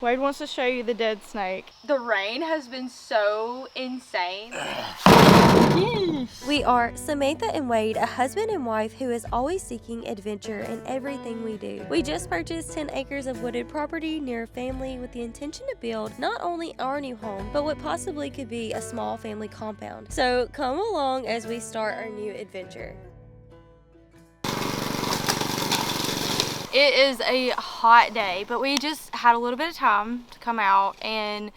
Wade wants to show you the dead snake. The rain has been so insane. We are Samantha and Wade, a husband and wife who is always seeking adventure in everything we do. We just purchased 10 acres of wooded property near a family with the intention to build not only our new home, but what possibly could be a small family compound. So come along as we start our new adventure. It is a hot day, but we just had a little bit of time to come out and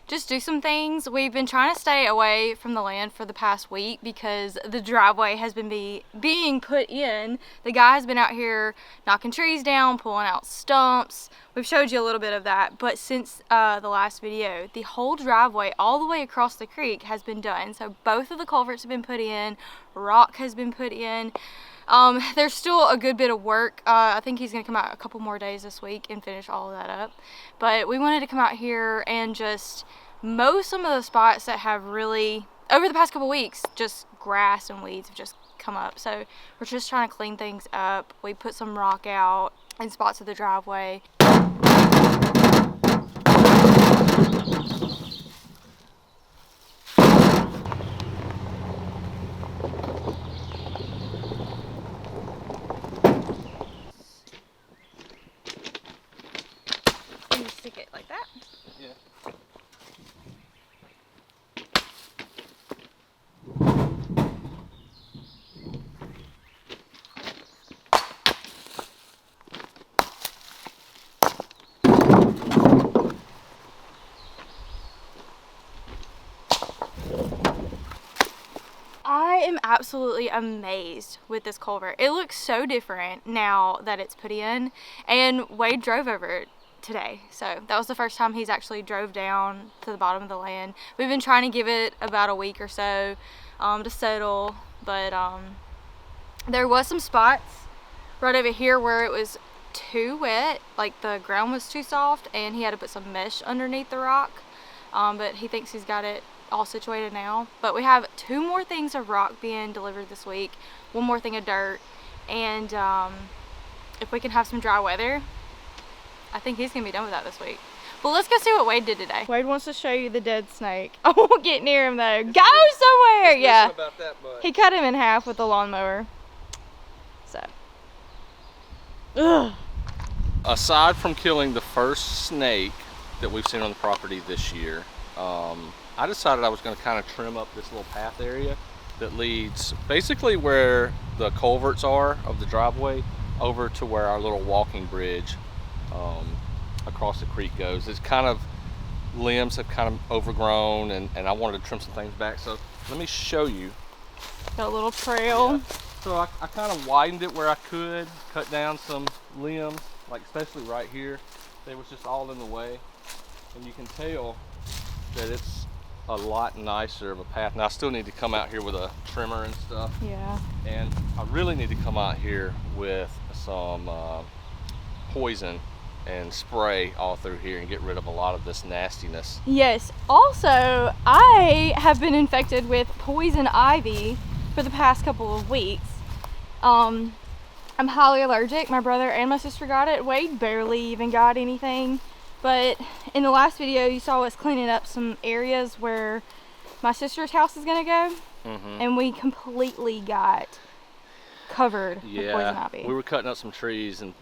just do some things. We've been trying to stay away from the land for the past week because the driveway has been being put in. The guy has been out here knocking trees down, pulling out stumps. We've showed you a little bit of that, but since the last video, the whole driveway all the way across the creek has been done. So both of the culverts have been put in, rock has been put in. There's still a good bit of work. I think he's gonna come out a couple more days this week and finish all of that up. But we wanted to come out here and just mow some of the spots that have really, over the past couple weeks, just grass and weeds have just come up. So we're just trying to clean things up. We put some rock out in spots of the driveway. Stick it like that. Yeah. I am absolutely amazed with this culvert. It looks so different now that it's put in, and Wade drove over it today, so that was the first time he's actually drove down to the bottom of the land. We've been trying to give it about a week or so to settle, but there was some spots right over here where it was too wet, like the ground was too soft, and he had to put some mesh underneath the rock, but he thinks he's got it all situated now. But we have 2 more things of rock being delivered this week, 1 more thing of dirt, and if we can have some dry weather, I think he's gonna be done with that this week. Well, let's go see what Wade did today. Wade wants to show you the dead snake. I won't get near him though. Go somewhere! Yeah. About that, but He cut him in half with the lawnmower. So. Ugh. aside from killing the first snake that we've seen on the property this year, I decided I was going to kind of trim up this little path area that leads basically where the culverts are of the driveway over to where our little walking bridge across the creek goes. It's kind of, limbs have kind of overgrown, and I wanted to trim some things back. So let me show you. Got a little trail. Yeah. So I kind of widened it where I could, cut down some limbs, like especially right here. They was just all in the way. And you can tell that it's a lot nicer of a path. Now I still need to come out here with a trimmer and stuff. Yeah. And I really need to come out here with some poison and spray all through here and get rid of a lot of this nastiness. Yes. Also, I have been infected with poison ivy for the past couple of weeks. I'm highly allergic. My brother and my sister got it. Wade barely even got anything. But in the last video, you saw us cleaning up some areas where my sister's house is gonna go, and we completely got covered with poison ivy. We were cutting up some trees, and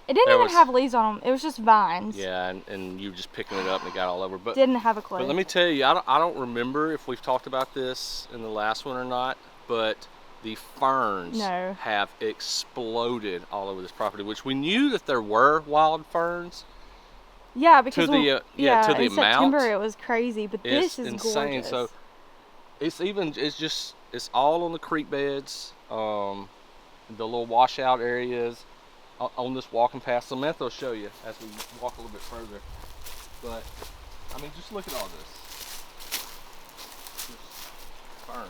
it didn't even have leaves on them. It was just vines. Yeah, and you were just picking it up and it got all over. But didn't have a clue. But let me tell you, I don't remember if we've talked about this in the last one or not, but the ferns have exploded all over this property, which we knew that there were wild ferns. Yeah, because to the in amount, September it was crazy, but this is insane. gorgeous. So it's all on the creek beds, the little washout areas, on this walking path. Samantha will show you as we walk a little bit further. But I mean, just look at all this. Just ferns.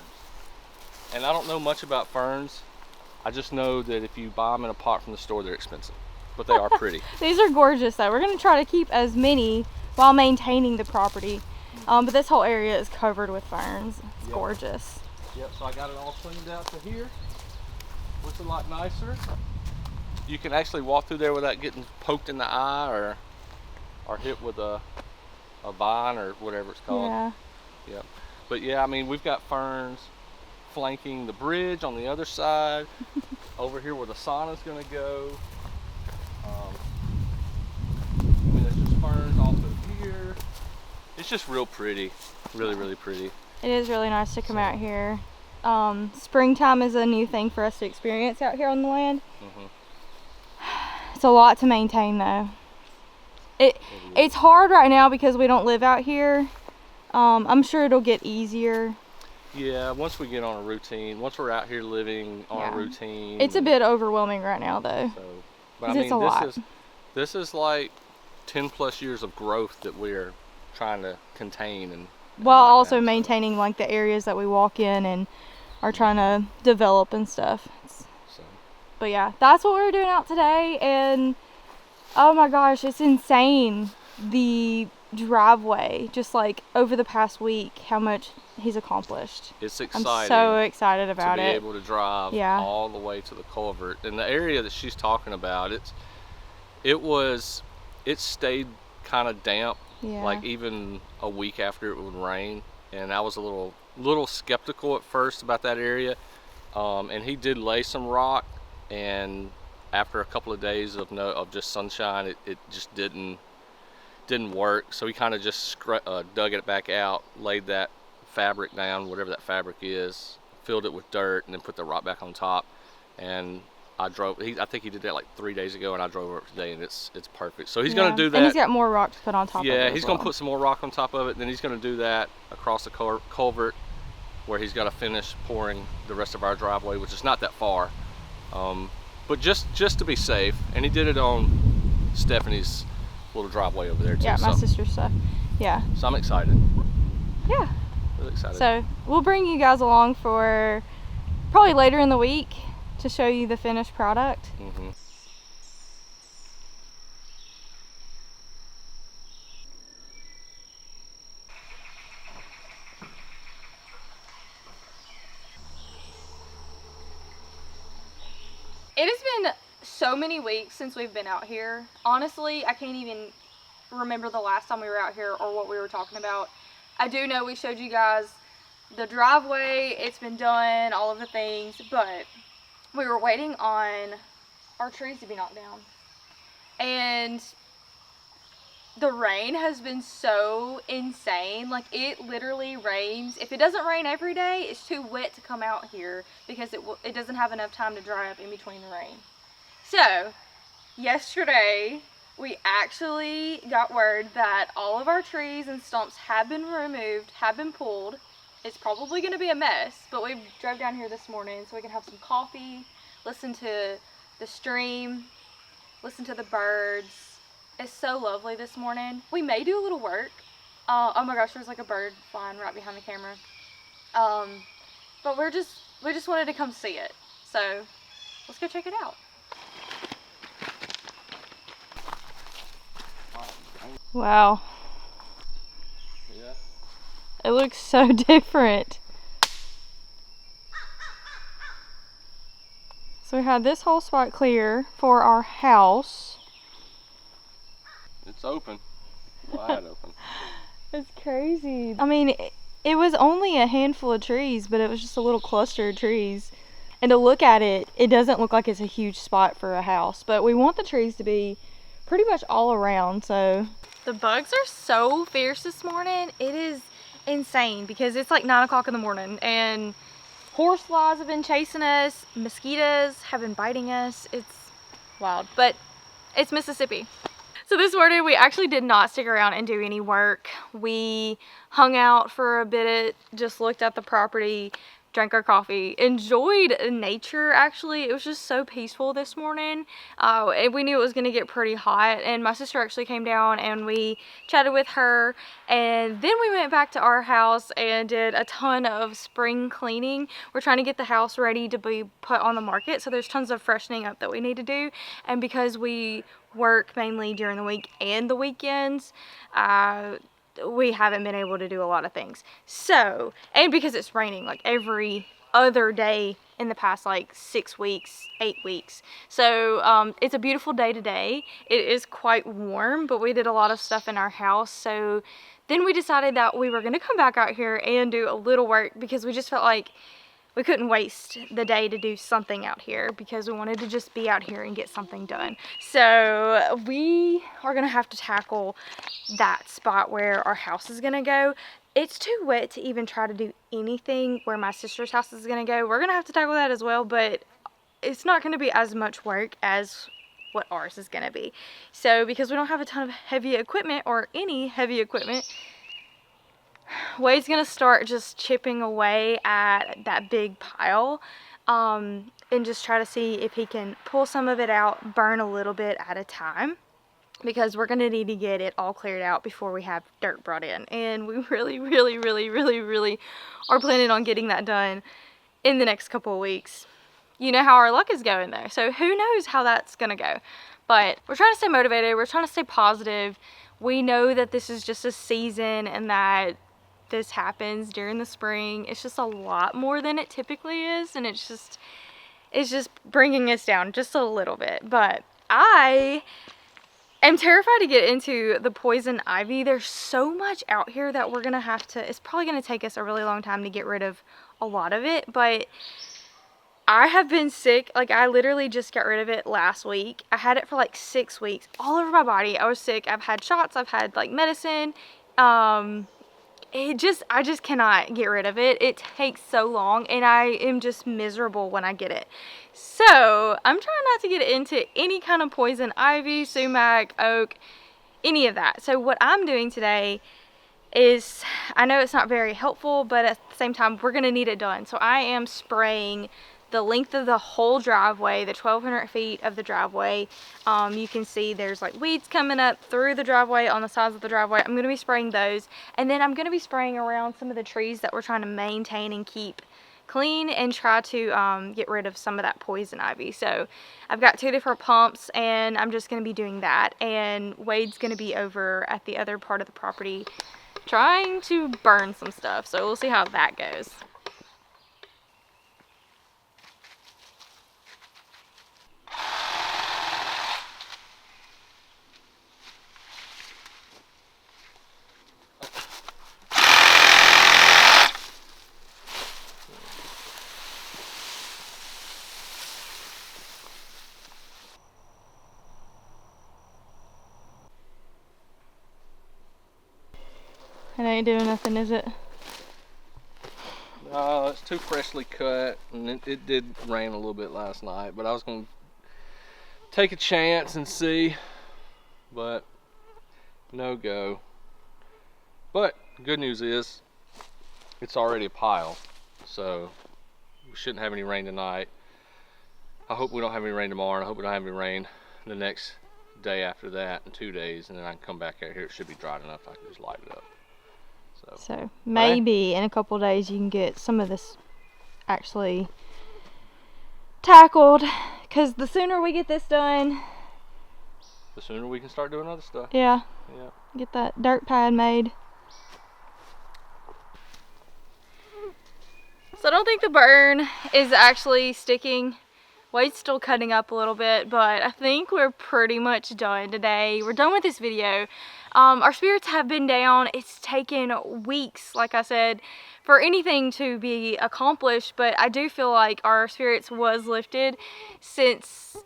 And I don't know much about ferns. I just know that if you buy them in a pot from the store, they're expensive. But they are pretty. These are gorgeous though. We're going to try to keep as many while maintaining the property. But this whole area is covered with ferns. It's gorgeous. Yep, so I got it all cleaned out to here. Looks a lot nicer. You can actually walk through there without getting poked in the eye or are hit with a vine or whatever it's called. Yeah. Yep. But yeah, I mean, we've got ferns flanking the bridge on the other side. Over here where the sauna's gonna go. I mean, there's just ferns all through here. It's just real pretty, really pretty. It is really nice to come out here. Springtime is a new thing for us to experience out here on the land. It's a lot to maintain though. It's hard right now because we don't live out here. I'm sure it'll get easier. Yeah, once we get on a routine, once we're out here living on a routine. It's a bit overwhelming right now though. So, but I mean, it's a lot. This is like 10 plus years of growth that we're trying to contain and while knock also down, maintaining like the areas that we walk in and are trying to develop and stuff. But yeah, that's what we were doing out today, and oh my gosh, it's insane, the driveway, just like over the past week, how much he's accomplished. It's exciting. I'm so excited about to be it. able to drive all the way to the culvert. And the area that she's talking about, it stayed kind of damp, like even a week after it would rain. And I was a little skeptical at first about that area. And he did lay some rock, and after a couple of days of just sunshine, it just didn't work. So he kind of just dug it back out, laid that fabric down, whatever that fabric is, filled it with dirt, and then put the rock back on top. And I think he did that like 3 days ago, and I drove over it today, and it's perfect. So he's gonna do that. And he's got more rock to put on top of it. Yeah, he's gonna put some more rock on top of it, and then he's gonna do that across the culvert, where he's got to finish pouring the rest of our driveway, which is not that far. But just to be safe, and he did it on Stephanie's little driveway over there too. Yeah, my sister's stuff. Yeah. So I'm excited. Yeah. Really excited. So we'll bring you guys along for probably later in the week to show you the finished product. It has been so many weeks since we've been out here. Honestly, I can't even remember the last time we were out here or what we were talking about. I do know we showed you guys the driveway, it's been done, all of the things, but we were waiting on our trees to be knocked down. And the rain has been so insane. Like, it literally rains. If it doesn't rain every day, it's too wet to come out here because it doesn't have enough time to dry up in between the rain. So, yesterday, we actually got word that all of our trees and stumps have been removed, have been pulled. It's probably going to be a mess, but we drove down here this morning so we can have some coffee, listen to the stream, listen to the birds. It's so lovely this morning. We may do a little work. Oh my gosh, there's like a bird flying right behind the camera. But we just wanted to come see it. So let's go check it out. Wow. Yeah. It looks so different. So we had this whole spot clear for our house. It's open, wide open. It's crazy. I mean, it was only a handful of trees, but it was just a little cluster of trees. And to look at it, it doesn't look like it's a huge spot for a house, but we want the trees to be pretty much all around, so. The bugs are so fierce this morning. It is insane because it's like 9 o'clock in the morning and horseflies have been chasing us, mosquitoes have been biting us. It's wild, but it's Mississippi. So this morning we actually did not stick around and do any work. We hung out for a bit, just looked at the property, drank our coffee, enjoyed nature actually. It was just so peaceful this morning. We knew it was gonna get pretty hot, and my sister actually came down and we chatted with her, and then we went back to our house and did a ton of spring cleaning. We're trying to get the house ready to be put on the market, so there's tons of freshening up that we need to do, and because we work mainly during the week and the weekends, we haven't been able to do a lot of things. So, and because it's raining like every other day in the past like 6 weeks, 8 weeks. So it's a beautiful day today. It is quite warm, but we did a lot of stuff in our house. So then we decided that we were going to come back out here and do a little work because we just felt like we couldn't waste the day to do something out here because we wanted to just be out here and get something done. So we are gonna have to tackle that spot where our house is gonna go. It's too wet to even try to do anything where my sister's house is gonna go. We're gonna have to tackle that as well, but it's not gonna be as much work as what ours is gonna be. So because we don't have a ton of heavy equipment or any heavy equipment, Wade's gonna start just chipping away at that big pile and just try to see if he can pull some of it out, burn a little bit at a time, because we're gonna need to get it all cleared out before we have dirt brought in. And we really are planning on getting that done in the next couple of weeks. You know how our luck is going though, so who knows how that's gonna go. But we're trying to stay motivated, we're trying to stay positive. We know that this is just a season and that this happens during the spring. It's just a lot more than it typically is, and it's just bringing us down just a little bit. But I am terrified to get into the poison ivy. There's so much out here that we're gonna have to, it's probably gonna take us a really long time to get rid of a lot of it. But I have been sick. Like, I literally just got rid of it last week. I had it for like 6 weeks all over my body. I was sick. I've had shots, I've had like medicine. I just cannot get rid of it. It takes so long, and I am just miserable when I get it. So I'm trying not to get into any kind of poison ivy, sumac, oak, any of that. So what I'm doing today is, I know it's not very helpful, but at the same time, we're gonna need it done. So I am spraying the length of the whole driveway, the 1,200 feet of the driveway. You can see there's like weeds coming up through the driveway, on the sides of the driveway. I'm gonna be spraying those, and then I'm gonna be spraying around some of the trees that we're trying to maintain and keep clean, and try to get rid of some of that poison ivy. So I've got 2 different pumps, and I'm just gonna be doing that, and Wade's gonna be over at the other part of the property trying to burn some stuff. So we'll see how that goes. It ain't doing nothing, is it? No, it's too freshly cut, and it did rain a little bit last night, but I was going to take a chance and see, but no go. But the good news is it's already a pile, so we shouldn't have any rain tonight. I hope we don't have any rain tomorrow, and I hope we don't have any rain the next day after that, in 2 days, and then I can come back out here. It should be dry enough. I can just light it up. So maybe in a couple days you can get some of this actually tackled, because the sooner we get this done, the sooner we can start doing other stuff. Yeah. Yeah. Get that dirt pad made. So I don't think the burn is actually sticking. Wade's still cutting up a little bit, but I think we're pretty much done today. We're done with this video. Our spirits have been down. It's taken weeks, like I said, for anything to be accomplished, but I do feel like our spirits was lifted since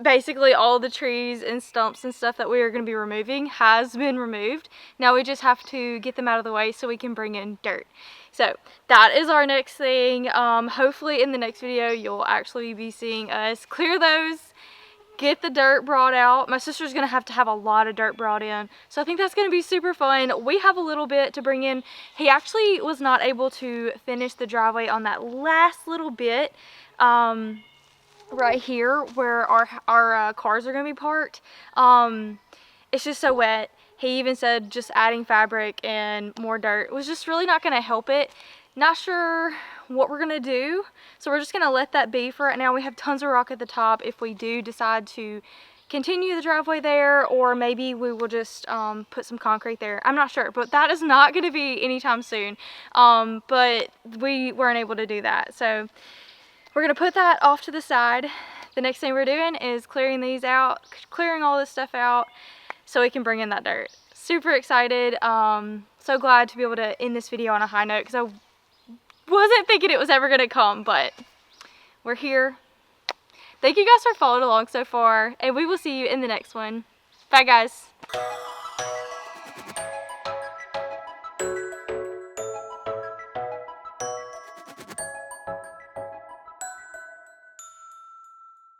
basically all the trees and stumps and stuff that we are going to be removing has been removed. Now we just have to get them out of the way so we can bring in dirt. So that is our next thing. Hopefully in the next video you'll actually be seeing us clear those, get the dirt brought out. My sister's gonna have to have a lot of dirt brought in, so I think that's gonna be super fun. We have a little bit to bring in. He actually was not able to finish the driveway on that last little bit right here where our cars are gonna be parked. It's just so wet. He even said just adding fabric and more dirt was just really not gonna help it. Not sure what we're gonna do, so we're just gonna let that be for right now. We have tons of rock at the top if we do decide to continue the driveway there, or maybe we will just put some concrete there. I'm not sure, but that is not going to be anytime soon. But we weren't able to do that, so we're going to put that off to the side. The next thing we're doing is clearing these out, clearing all this stuff out so we can bring in that dirt. Super excited. So glad to be able to end this video on a high note, because I wasn't thinking it was ever going to come, but we're here. Thank you guys for following along so far, and we will see you in the next one. Bye, guys.